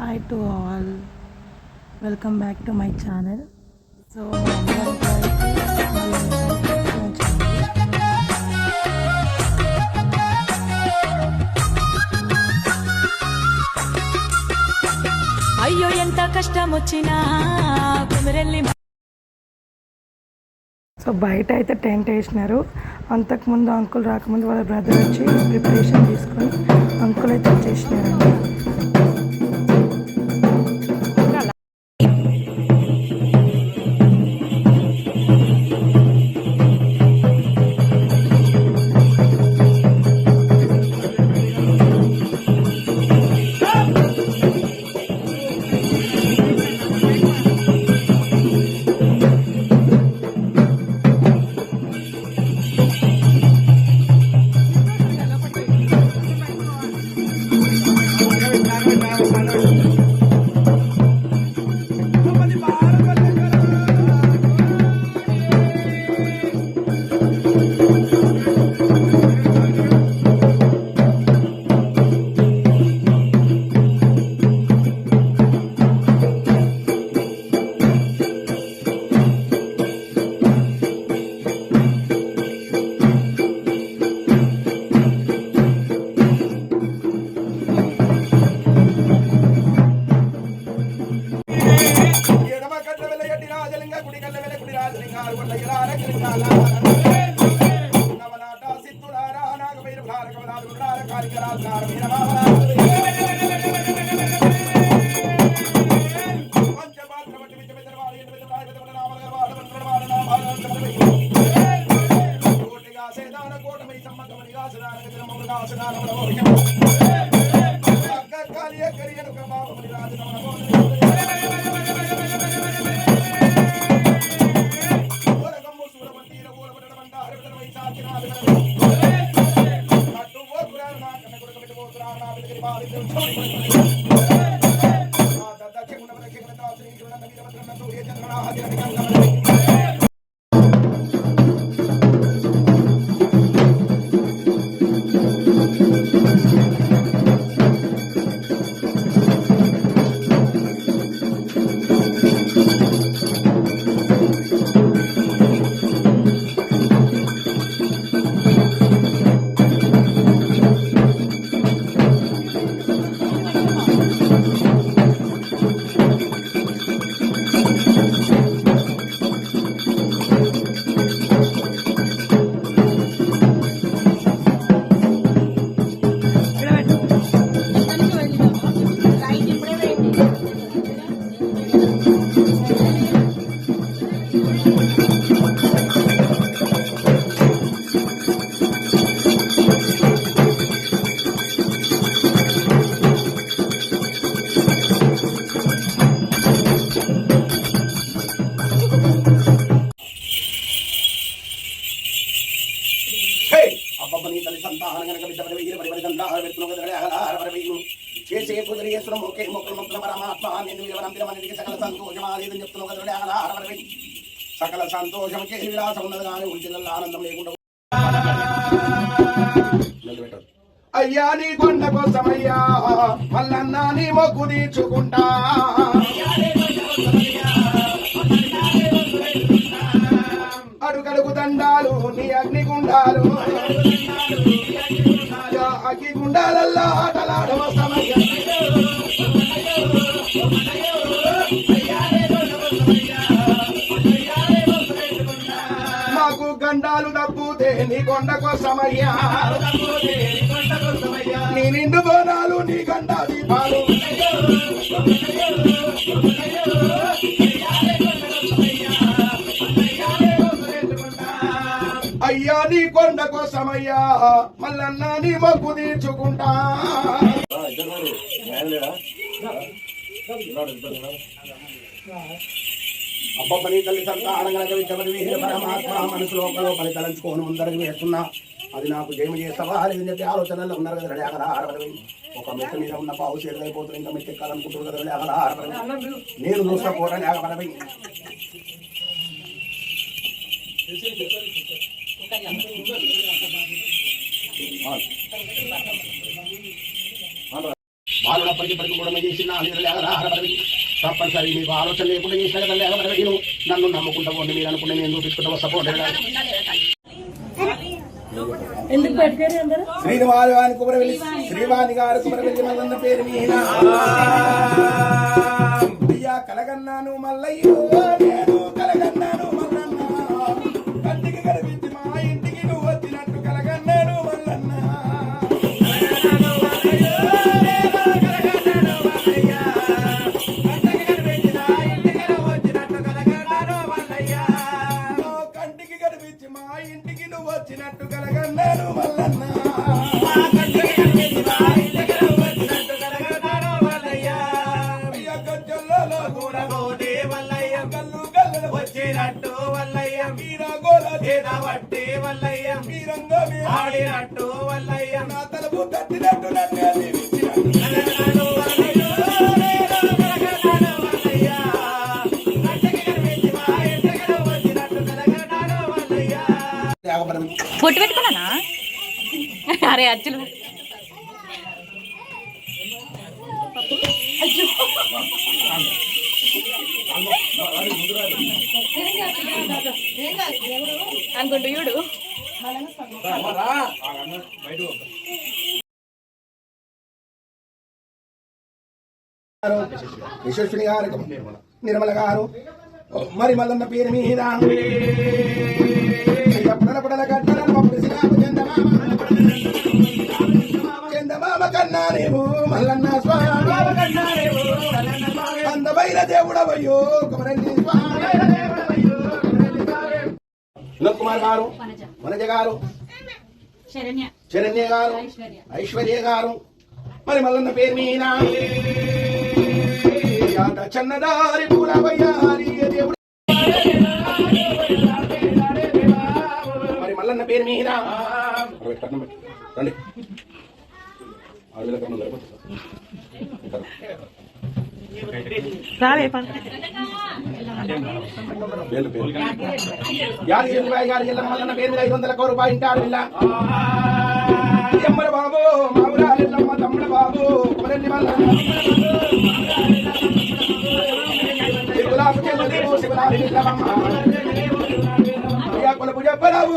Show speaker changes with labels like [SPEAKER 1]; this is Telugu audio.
[SPEAKER 1] Hi to all, welcome back to my channel. So
[SPEAKER 2] అయ్యో ఎంత కష్టం వచ్చినా కుమిరెల్లి
[SPEAKER 1] సో బయట అయితే టెంట్ వేసినారు. అంతకుముందు అంకుల్ రాకముందు వాళ్ళ బ్రదర్ వచ్చి ప్రిపరేషన్ తీసుకొని అంకుల్ అయితే వచ్చేసినారండి.
[SPEAKER 3] చేసే పుదరేశ్వరం ఒకే మొక్కలు మొక్కల పరమాత్మ నిన్ను విలవనం పిలవనికి సకల సంతోషమాలేదని చెప్తున్నావు కదా. సకల సంతోషం చేసి విలాసం ఉన్నది కానీ ఉల్టిదల్లా ఆనందం లేకుండా. అయ్యా నీ కొండ కోసమయ్యా మల్లన్నా నీ మొక్కు తీర్చుకుంటా. అడుగడుగు దండాలు నీ అగ్నిగుండాలు అగ్నిగుండాలల్లా ఆటలాడవసమయ్యా. మాకు గండాలు దబ్బుతే నీ కొండ కోసమయ్యా. నీ నిండు బోనాలు నీ గండా దీపాలు అయ్యా నీ కొండ కోసమయ్యా మల్లన్న నీ మొక్కు తీర్చుకుంటా. అబ్బని తల్లి సంతానంగా పరమాత్మ మనసులో పని తలంచుకోను అందరికి వేస్తున్నా. అది నాకు జయము చేస్తావా లేదని చెప్పి ఆలోచనలో ఉన్నారు కదా. రెడీ అక్కడ ఆడపడవి ఒక మెట్టు మీద ఉన్న పావు చేతులు అయిపోతుంది. ఇంకా మెట్టు ఎక్కాలనుకుంటున్నారు కదా. రెడీ అక్కడ ఆడపడవి నేను చూస్తా కూడా లేకపడవి. వాళ్ళప్పటికి కూడా చేసిన తప్పనిసరి మీకు ఆలోచన లేకుండా చేసిన కదా నేను నన్ను నమ్ముకుంటా పోండి మీరు అనుకుంటే నేను చూపించుకుంటా సపోర్ట్
[SPEAKER 1] ఎందుకు పెట్టారు అందరూ
[SPEAKER 3] శ్రీనివారి వారి కుమరవెల్లి శ్రీవాణి గారు కుమరవెల్లి మల్లన్న పేరు మీద అయ్యా కలగన్నాను మల్లయ్యో నేను కలగన్నాను మల్లన్న కంటికి కనిపించి మా ఇంటికి నువ్వు వచ్చినట్టు కలగన్నాను మల్లన్న కంటికి కనిపించి మా ఇంటికి నువ్వు వచ్చినట్టు కలగన్నాను మల్లన్న అయ్యా గజ్జల్లో కూడా కల్లు కల్లు వచ్చినట్టు వల్లయ్య మీరాగోల చేదవట్టి వల్లయ్య మీరంగమే ఆడినట్టు వల్లయ్య నా తలుపు తట్టినట్టు నన్ను దీవించినట్టు
[SPEAKER 2] పొట్టు పెట్టుకున్నానా అరే అచ్చులు అనుకుంటూ చూడు
[SPEAKER 3] యశస్విని గారు నిర్మల గారు మరి మల్లన్న పేరు మీద పుడల చందమామ కన్నానేమో మల్లన్న స్వామి అందమైన దేవుడవయ్యో కుమరల్లి స్వామి వినోద్ కుమార్ గారు వనజ గారు శరణ్య గారు ఐశ్వర్య గారు మరి మల్లన్న పేరు మీద చన్నదారి పూలవయ్యారి దేవుడు మరి మల్లన్న పేరు మీద రండి మల్లన్న పేరు మీద 500 రూపాయలు ఇంటారు ఇలా ఎమ్మల బాబు మావురాలెల్లమ్మ తమ్ముడ బాబు కుమరెల్లి మల్లన్న శివరాజు శివరాజు కొలకు చెప్పరావు